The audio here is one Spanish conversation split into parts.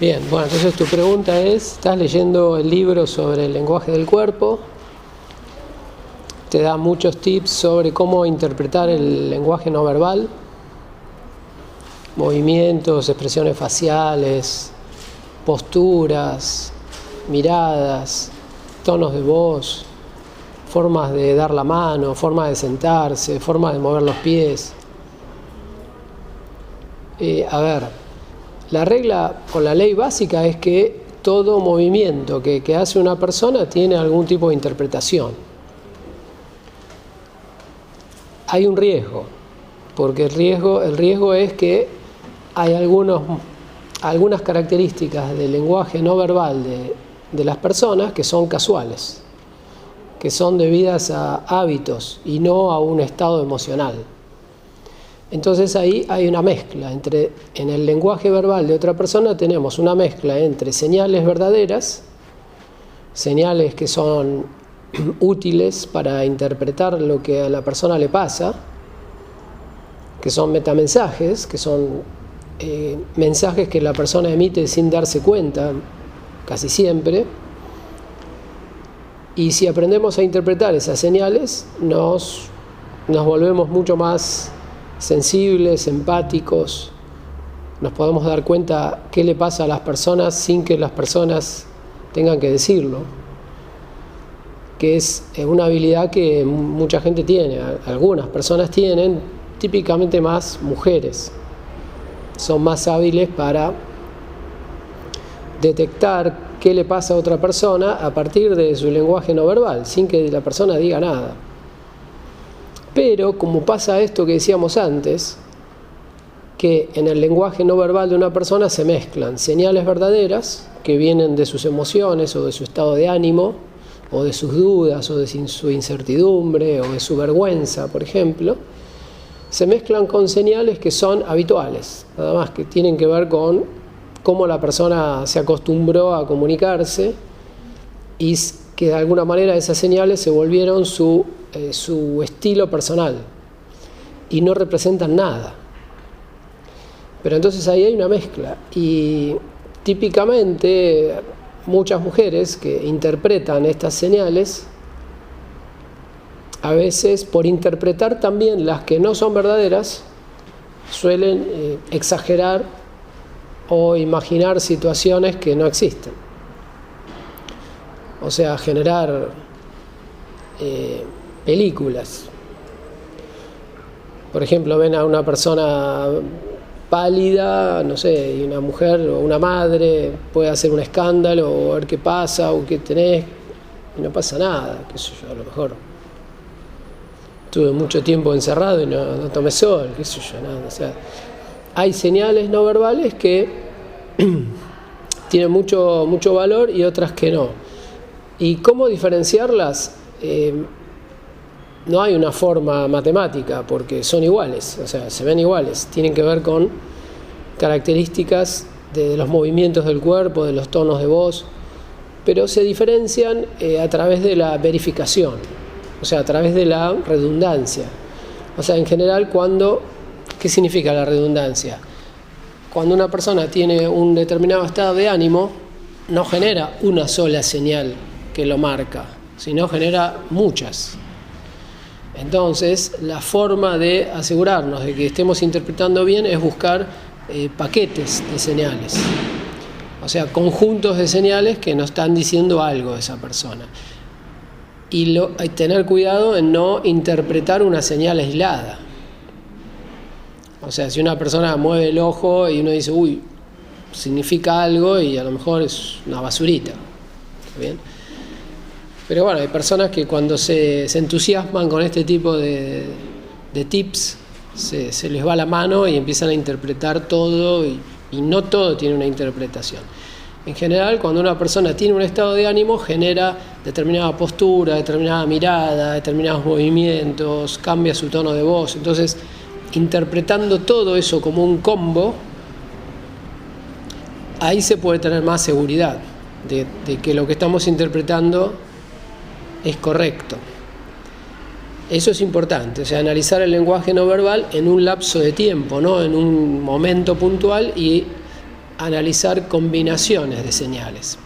Bien, bueno, entonces tu pregunta es, estás leyendo el libro sobre el lenguaje del cuerpo, te da muchos tips sobre cómo interpretar el lenguaje no verbal, movimientos, expresiones faciales, posturas, miradas, tonos de voz, formas de dar la mano, formas de sentarse, formas de mover los pies. La regla o la ley básica es que todo movimiento que hace una persona tiene algún tipo de interpretación. Hay un riesgo, porque el riesgo es que hay algunas características del lenguaje no verbal de las personas que son casuales, que son debidas a hábitos y no a un estado emocional. Entonces ahí hay una mezcla en el lenguaje verbal de otra persona tenemos una mezcla entre señales verdaderas, señales que son útiles para interpretar lo que a la persona le pasa, que son metamensajes, que son mensajes que la persona emite sin darse cuenta, casi siempre. Y si aprendemos a interpretar esas señales, nos volvemos mucho más sensibles, empáticos, nos podemos dar cuenta qué le pasa a las personas sin que las personas tengan que decirlo, que es una habilidad que mucha gente tiene, algunas personas tienen, típicamente más mujeres, son más hábiles para detectar qué le pasa a otra persona a partir de su lenguaje no verbal, sin que la persona diga nada. Pero como pasa esto que decíamos antes, que en el lenguaje no verbal de una persona se mezclan señales verdaderas que vienen de sus emociones o de su estado de ánimo o de sus dudas o de su incertidumbre o de su vergüenza, por ejemplo, se mezclan con señales que son habituales, nada más que tienen que ver con cómo la persona se acostumbró a comunicarse y que de alguna manera esas señales se volvieron su estilo personal y no representan nada. Pero entonces ahí hay una mezcla y típicamente muchas mujeres que interpretan estas señales, a veces por interpretar también las que no son verdaderas, suelen exagerar o imaginar situaciones que no existen. O sea, generar películas. Por ejemplo, ven a una persona pálida, no sé, y una mujer o una madre puede hacer un escándalo o ver qué pasa o qué tenés, y no pasa nada, qué sé yo, a lo mejor estuve mucho tiempo encerrado y no tomé sol, qué sé yo, nada. O sea, hay señales no verbales que tienen mucho valor y otras que no. ¿Y cómo diferenciarlas? No hay una forma matemática porque son iguales, o sea, se ven iguales, tienen que ver con características de los movimientos del cuerpo, de los tonos de voz, pero se diferencian a través de la verificación, o sea, a través de la redundancia. O sea, en general, ¿qué significa la redundancia? Cuando una persona tiene un determinado estado de ánimo, no genera una sola señal que lo marca, sino genera muchas. Entonces, la forma de asegurarnos de que estemos interpretando bien es buscar paquetes de señales, o sea, conjuntos de señales que nos están diciendo algo de esa persona. Y hay que tener cuidado en no interpretar una señal aislada. O sea, si una persona mueve el ojo y uno dice, uy, significa algo y a lo mejor es una basurita. ¿Está bien? Pero bueno, hay personas que cuando se entusiasman con este tipo de tips, se les va la mano y empiezan a interpretar todo y no todo tiene una interpretación. En general, cuando una persona tiene un estado de ánimo, genera determinada postura, determinada mirada, determinados movimientos, cambia su tono de voz. Entonces, interpretando todo eso como un combo, ahí se puede tener más seguridad de que lo que estamos interpretando es correcto. Eso es importante, o sea, analizar el lenguaje no verbal en un lapso de tiempo, no en un momento puntual y analizar combinaciones de señales.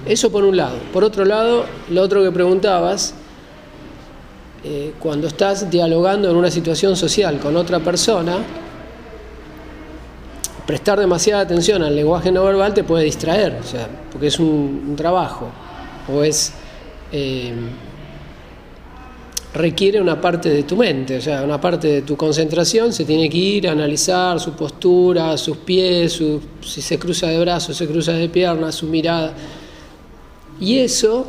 Eso por un lado. Por otro lado, lo otro que preguntabas, cuando estás dialogando en una situación social con otra persona, prestar demasiada atención al lenguaje no verbal te puede distraer, o sea, porque es un trabajo, o requiere una parte de tu mente, o sea, una parte de tu concentración se tiene que ir a analizar su postura, sus pies, si se cruza de brazos, se cruza de piernas, su mirada. Y eso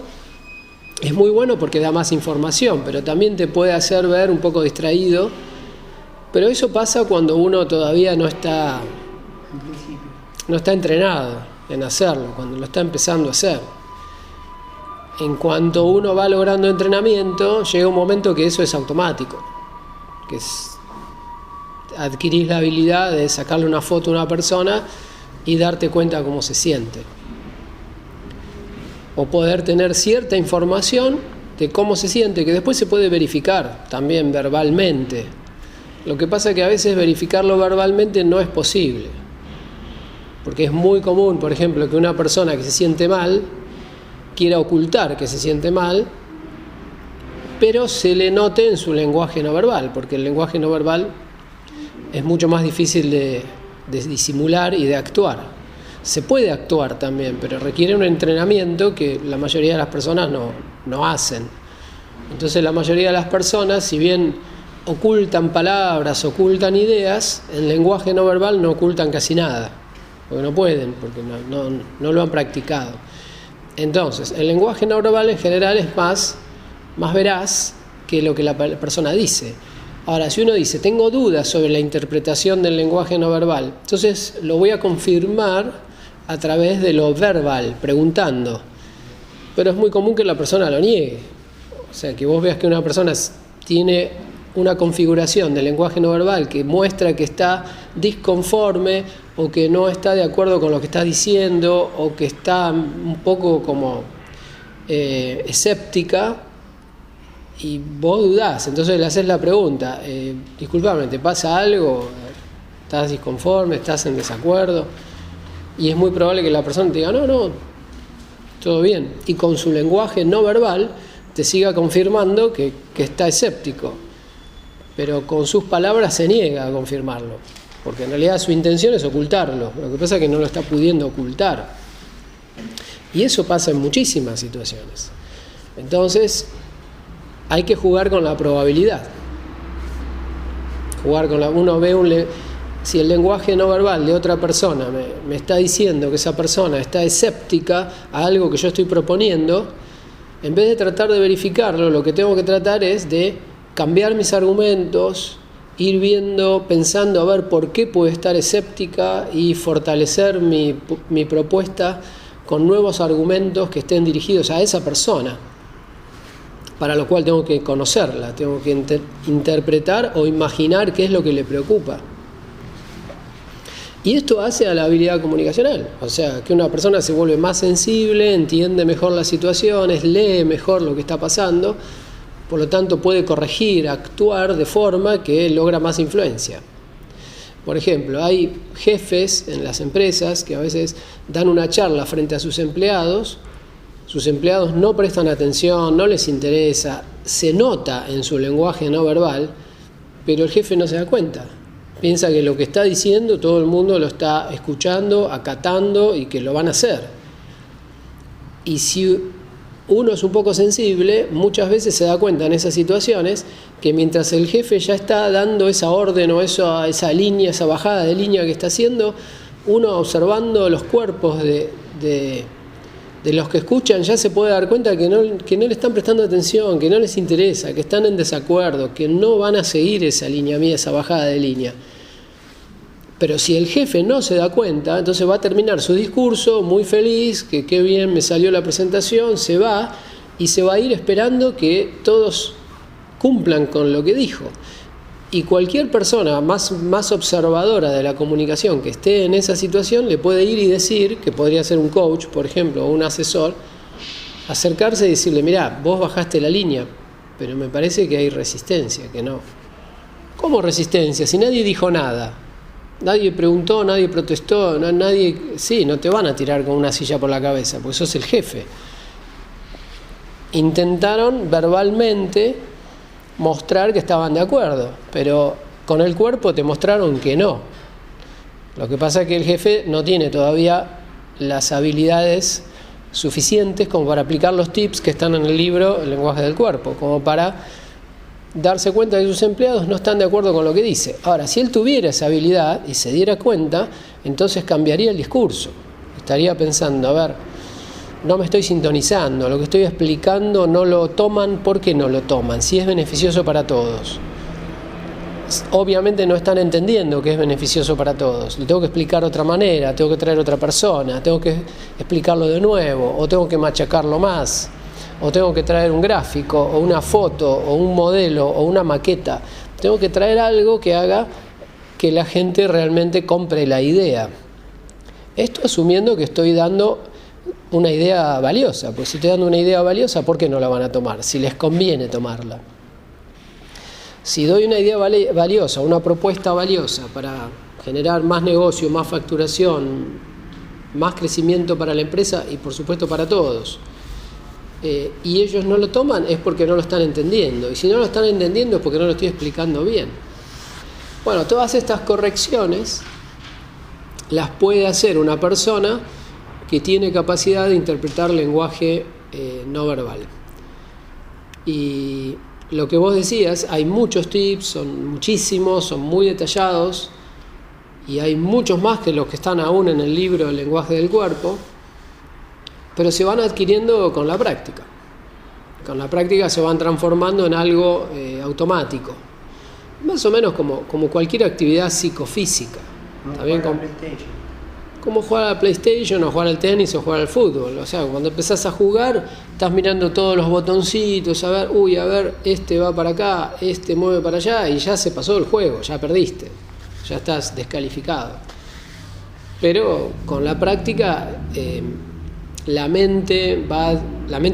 es muy bueno porque da más información, pero también te puede hacer ver un poco distraído. Pero eso pasa cuando uno todavía no está entrenado en hacerlo, cuando lo está empezando a hacer. En cuanto uno va logrando entrenamiento, llega un momento que eso es automático, que adquirís la habilidad de sacarle una foto a una persona y darte cuenta cómo se siente. O poder tener cierta información de cómo se siente, que después se puede verificar también verbalmente. Lo que pasa es que a veces verificarlo verbalmente no es posible, porque es muy común, por ejemplo, que una persona que se siente mal quiera ocultar que se siente mal, pero se le note en su lenguaje no verbal, porque el lenguaje no verbal es mucho más difícil de disimular y de actuar. Se puede actuar también, pero requiere un entrenamiento que la mayoría de las personas no hacen. Entonces la mayoría de las personas, si bien ocultan palabras, ocultan ideas, en lenguaje no verbal no ocultan casi nada, porque no pueden, porque no lo han practicado. Entonces, el lenguaje no verbal en general es más veraz que lo que la persona dice. Ahora, si uno dice, tengo dudas sobre la interpretación del lenguaje no verbal, entonces lo voy a confirmar a través de lo verbal, preguntando. Pero es muy común que la persona lo niegue. O sea, que vos veas que una persona tiene una configuración del lenguaje no verbal que muestra que está disconforme o que no está de acuerdo con lo que está diciendo o que está un poco como escéptica, y vos dudás, entonces le haces la pregunta, disculpame, ¿te pasa algo? ¿Estás disconforme? ¿Estás en desacuerdo? Y es muy probable que la persona te diga, no, todo bien, y con su lenguaje no verbal te siga confirmando que está escéptico, pero con sus palabras se niega a confirmarlo, porque en realidad su intención es ocultarlo. Lo que pasa es que no lo está pudiendo ocultar, y eso pasa en muchísimas situaciones. Entonces hay que jugar con la probabilidad, uno ve si el lenguaje no verbal de otra persona me está diciendo que esa persona está escéptica a algo que yo estoy proponiendo. En vez de tratar de verificarlo, lo que tengo que tratar es de cambiar mis argumentos, ir viendo, pensando a ver por qué puede estar escéptica y fortalecer mi propuesta con nuevos argumentos que estén dirigidos a esa persona, para lo cual tengo que conocerla, tengo que interpretar o imaginar qué es lo que le preocupa. Y esto hace a la habilidad comunicacional, o sea, que una persona se vuelve más sensible, entiende mejor las situaciones, lee mejor lo que está pasando, por lo tanto puede corregir, actuar de forma que logra más influencia. Por ejemplo, hay jefes en las empresas que a veces dan una charla frente a sus empleados no prestan atención, no les interesa, se nota en su lenguaje no verbal, pero el jefe no se da cuenta. Piensa que lo que está diciendo todo el mundo lo está escuchando, acatando y que lo van a hacer. Y si uno es un poco sensible, muchas veces se da cuenta en esas situaciones que mientras el jefe ya está dando esa orden o esa línea, esa bajada de línea que está haciendo, uno observando los cuerpos de los que escuchan ya se puede dar cuenta que no le están prestando atención, que no les interesa, que están en desacuerdo, que no van a seguir esa línea mía, esa bajada de línea. Pero si el jefe no se da cuenta, entonces va a terminar su discurso muy feliz, que qué bien me salió la presentación, se va y se va a ir esperando que todos cumplan con lo que dijo. Y cualquier persona más observadora de la comunicación que esté en esa situación le puede ir y decir, que podría ser un coach, por ejemplo, o un asesor, acercarse y decirle, mirá, vos bajaste la línea, pero me parece que hay resistencia, que no. ¿Cómo resistencia? Si nadie dijo nada. Nadie preguntó, nadie protestó, nadie... Sí, no te van a tirar con una silla por la cabeza, porque sos el jefe. Intentaron verbalmente mostrar que estaban de acuerdo, pero con el cuerpo te mostraron que no. Lo que pasa es que el jefe no tiene todavía las habilidades suficientes como para aplicar los tips que están en el libro El lenguaje del cuerpo, como para darse cuenta de que sus empleados no están de acuerdo con lo que dice. Ahora, si él tuviera esa habilidad y se diera cuenta, entonces cambiaría el discurso. Estaría pensando, a ver, no me estoy sintonizando, lo que estoy explicando no lo toman, ¿por qué no lo toman? Si es beneficioso para todos. Obviamente no están entendiendo que es beneficioso para todos. Lo tengo que explicar de otra manera, tengo que traer otra persona, tengo que explicarlo de nuevo, o tengo que machacarlo más, o tengo que traer un gráfico, o una foto, o un modelo, o una maqueta. Tengo que traer algo que haga que la gente realmente compre la idea. Esto asumiendo que estoy dando una idea valiosa, pues si estoy dando una idea valiosa, ¿por qué no la van a tomar? Si les conviene tomarla. Si doy una idea valiosa, una propuesta valiosa para generar más negocio, más facturación, más crecimiento para la empresa y por supuesto para todos, y ellos no lo toman, es porque no lo están entendiendo. Y si no lo están entendiendo es porque no lo estoy explicando bien. Bueno, todas estas correcciones las puede hacer una persona que tiene capacidad de interpretar lenguaje no verbal. Y lo que vos decías, hay muchos tips, son muchísimos, son muy detallados, y hay muchos más que los que están aún en el libro El lenguaje del cuerpo, pero se van adquiriendo con la práctica. Con la práctica se van transformando en algo automático, más o menos como cualquier actividad psicofísica. También como jugar a la PlayStation, o jugar al tenis, o jugar al fútbol. O sea, cuando empezás a jugar, estás mirando todos los botoncitos, a ver, este va para acá, este mueve para allá, y ya se pasó el juego, ya perdiste, ya estás descalificado. Pero con la práctica, la mente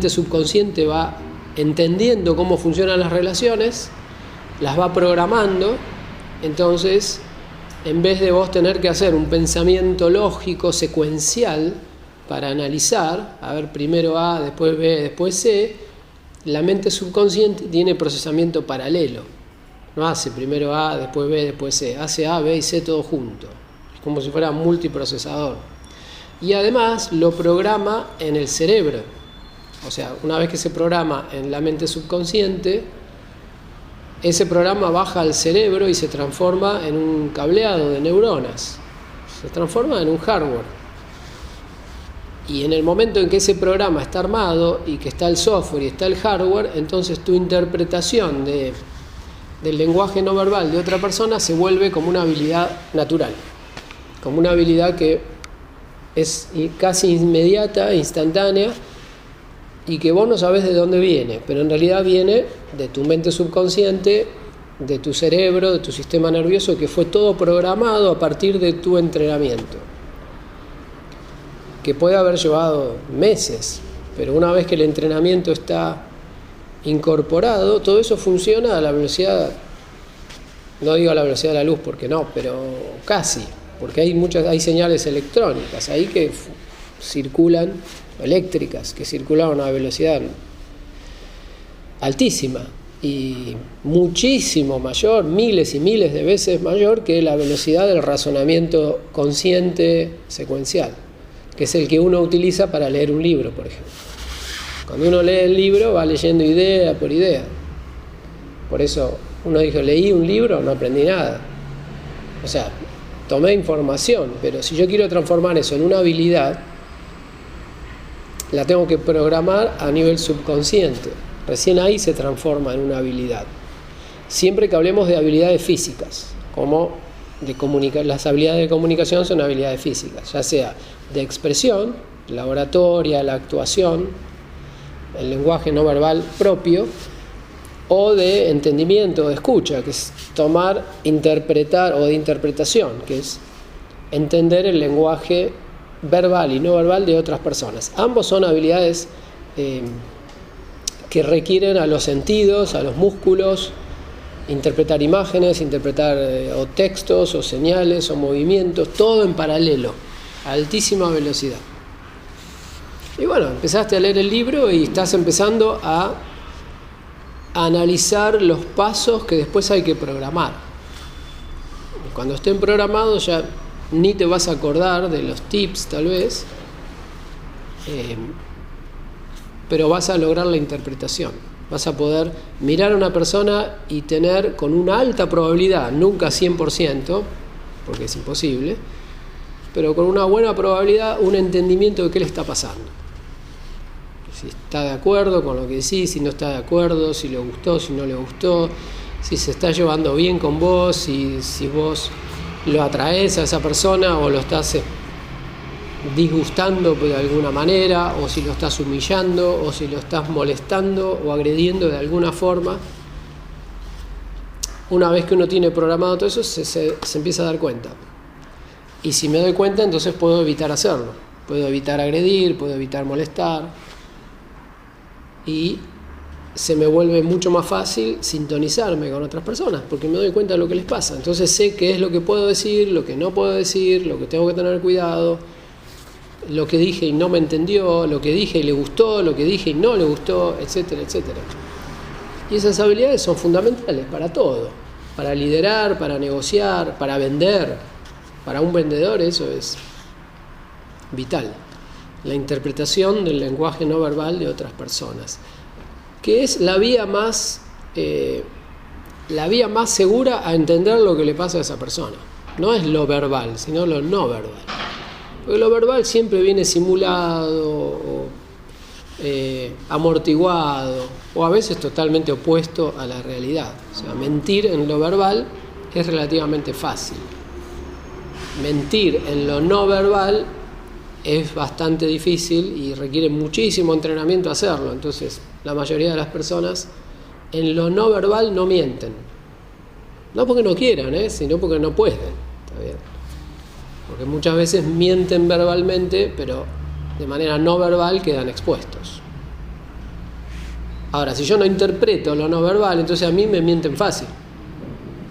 subconsciente va entendiendo cómo funcionan las relaciones, las va programando. Entonces, en vez de vos tener que hacer un pensamiento lógico, secuencial, para analizar, a ver, primero A, después B, después C, la mente subconsciente tiene procesamiento paralelo. No hace primero A, después B, después C. Hace A, B y C todo junto. Es como si fuera multiprocesador. Y además lo programa en el cerebro. O sea, una vez que se programa en la mente subconsciente, ese programa baja al cerebro y se transforma en un cableado de neuronas. Se transforma en un hardware. Y en el momento en que ese programa está armado y que está el software y está el hardware, entonces tu interpretación del lenguaje no verbal de otra persona se vuelve como una habilidad natural. Como una habilidad que es casi inmediata, instantánea, y que vos no sabés de dónde viene, pero en realidad viene de tu mente subconsciente, de tu cerebro, de tu sistema nervioso, que fue todo programado a partir de tu entrenamiento, que puede haber llevado meses, pero una vez que el entrenamiento está incorporado, todo eso funciona a la velocidad, no digo a la velocidad de la luz porque no, pero casi, porque hay señales electrónicas ahí que circulan, eléctricas, que circulan a una velocidad altísima y muchísimo mayor, miles y miles de veces mayor que la velocidad del razonamiento consciente secuencial, que es el que uno utiliza para leer un libro, por ejemplo. Cuando uno lee el libro va leyendo idea por idea. Por eso uno dijo, leí un libro, no aprendí nada. O sea, tomé información, pero si yo quiero transformar eso en una habilidad, la tengo que programar a nivel subconsciente. Recién ahí se transforma en una habilidad. Siempre que hablemos de habilidades físicas, como las habilidades de comunicación son habilidades físicas, ya sea de expresión, la oratoria, la actuación, el lenguaje no verbal propio, o de entendimiento, de escucha, que es interpretar, o de interpretación, que es entender el lenguaje verbal y no verbal de otras personas. Ambos son habilidades que requieren a los sentidos, a los músculos, interpretar imágenes, interpretar o textos, o señales, o movimientos, todo en paralelo, a altísima velocidad. Y bueno, empezaste a leer el libro y estás empezando a analizar los pasos que después hay que programar. Cuando estén programados ya ni te vas a acordar de los tips tal vez, pero vas a lograr la interpretación. Vas a poder mirar a una persona y tener con una alta probabilidad, nunca 100%, porque es imposible, pero con una buena probabilidad un entendimiento de qué le está pasando. Si está de acuerdo con lo que decís, si no está de acuerdo, si le gustó, si no le gustó, si se está llevando bien con vos, si vos lo atraes a esa persona o lo estás disgustando de alguna manera, o si lo estás humillando, o si lo estás molestando o agrediendo de alguna forma. Una vez que uno tiene programado todo eso, se empieza a dar cuenta. Y si me doy cuenta, entonces puedo evitar hacerlo. Puedo evitar agredir, puedo evitar molestar. Y se me vuelve mucho más fácil sintonizarme con otras personas, porque me doy cuenta de lo que les pasa. Entonces sé qué es lo que puedo decir, lo que no puedo decir, lo que tengo que tener cuidado, lo que dije y no me entendió, lo que dije y le gustó, lo que dije y no le gustó, etcétera, etcétera. Y esas habilidades son fundamentales para todo, para liderar, para negociar, para vender. Para un vendedor eso es vital. La interpretación del lenguaje no verbal de otras personas, que es la vía más segura a entender lo que le pasa a esa persona. No es lo verbal, sino lo no verbal. Porque lo verbal siempre viene simulado o amortiguado, o a veces totalmente opuesto a la realidad. O sea, mentir en lo verbal es relativamente fácil. Mentir en lo no verbal es bastante difícil y requiere muchísimo entrenamiento hacerlo. Entonces, la mayoría de las personas en lo no verbal no mienten. No porque no quieran, sino porque no pueden. ¿Está bien? Porque muchas veces mienten verbalmente, pero de manera no verbal quedan expuestos. Ahora, si yo no interpreto lo no verbal, entonces a mí me mienten fácil.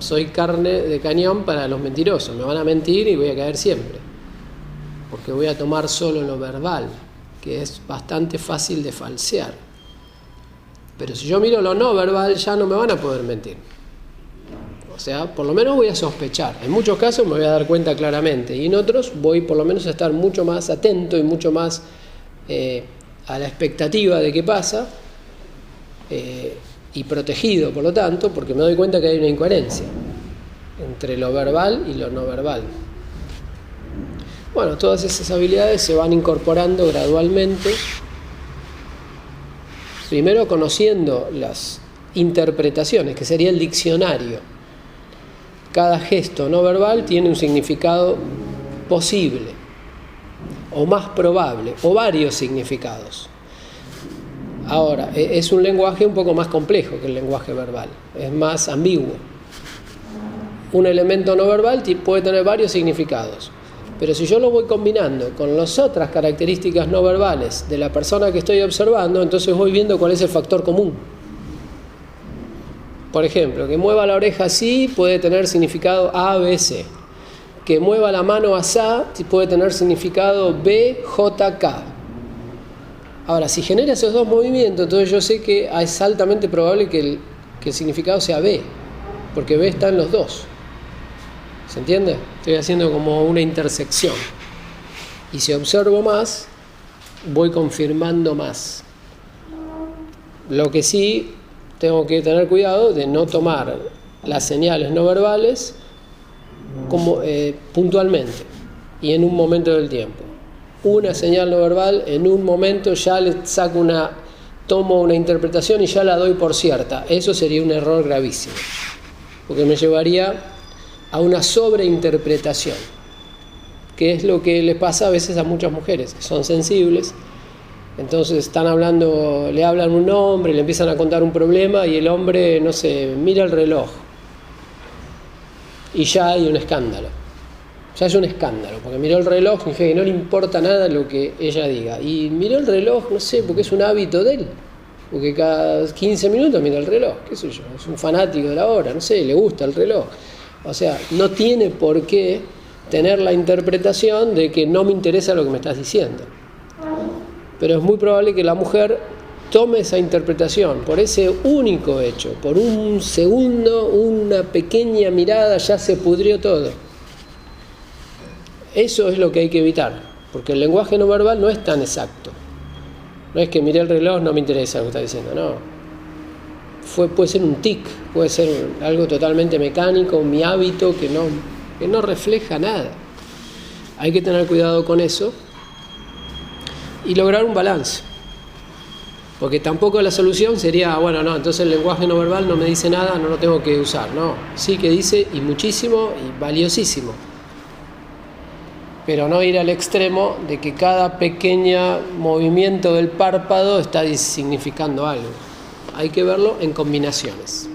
Soy carne de cañón para los mentirosos. Me van a mentir y voy a caer siempre. Porque voy a tomar solo lo verbal, que es bastante fácil de falsear. Pero si yo miro lo no verbal, ya no me van a poder mentir. O sea, por lo menos voy a sospechar. En muchos casos me voy a dar cuenta claramente. Y en otros voy por lo menos a estar mucho más atento y mucho más a la expectativa de qué pasa. Y protegido, por lo tanto, porque me doy cuenta que hay una incoherencia entre lo verbal y lo no verbal. Bueno, todas esas habilidades se van incorporando gradualmente, primero conociendo las interpretaciones, que sería el diccionario. Cada gesto no verbal tiene un significado posible, o más probable, o varios significados. Ahora, es un lenguaje un poco más complejo que el lenguaje verbal, es más ambiguo. Un elemento no verbal puede tener varios significados, pero si yo lo voy combinando con las otras características no verbales de la persona que estoy observando, entonces voy viendo cuál es el factor común. Por ejemplo, que mueva la oreja así puede tener significado A, B, C. Que mueva la mano asá puede tener significado B, J, K. Ahora, si genera esos dos movimientos, entonces yo sé que es altamente probable que el significado sea B, porque B está en los dos. ¿Se entiende? Estoy haciendo como una intersección. Y si observo más, voy confirmando más. Lo que sí tengo que tener cuidado de no tomar las señales no verbales como puntualmente y en un momento del tiempo. Una señal no verbal, en un momento ya le saco tomo una interpretación y ya la doy por cierta. Eso sería un error gravísimo, porque me llevaría a una sobreinterpretación, que es lo que le pasa a veces a muchas mujeres, que son sensibles. Entonces le hablan a un hombre, le empiezan a contar un problema y el hombre, no sé, mira el reloj y ya hay un escándalo. Ya es un escándalo, porque miró el reloj y dije que no le importa nada lo que ella diga. Y miró el reloj, no sé, porque es un hábito de él. porque cada 15 minutos mira el reloj, qué sé yo, es un fanático de la hora, no sé, le gusta el reloj. O sea, no tiene por qué tener la interpretación de que no me interesa lo que me estás diciendo. Pero es muy probable que la mujer tome esa interpretación por ese único hecho, por un segundo, una pequeña mirada, ya se pudrió todo. Eso es lo que hay que evitar, porque el lenguaje no verbal no es tan exacto. No es que miré el reloj, no me interesa lo que está diciendo, no. Puede ser un tic, puede ser algo totalmente mecánico, mi hábito que no refleja nada. Hay que tener cuidado con eso y lograr un balance. Porque tampoco la solución sería, bueno, no, entonces el lenguaje no verbal no me dice nada, no lo tengo que usar. No, sí que dice, y muchísimo, y valiosísimo. Pero no ir al extremo de que cada pequeño movimiento del párpado está significando algo. Hay que verlo en combinaciones.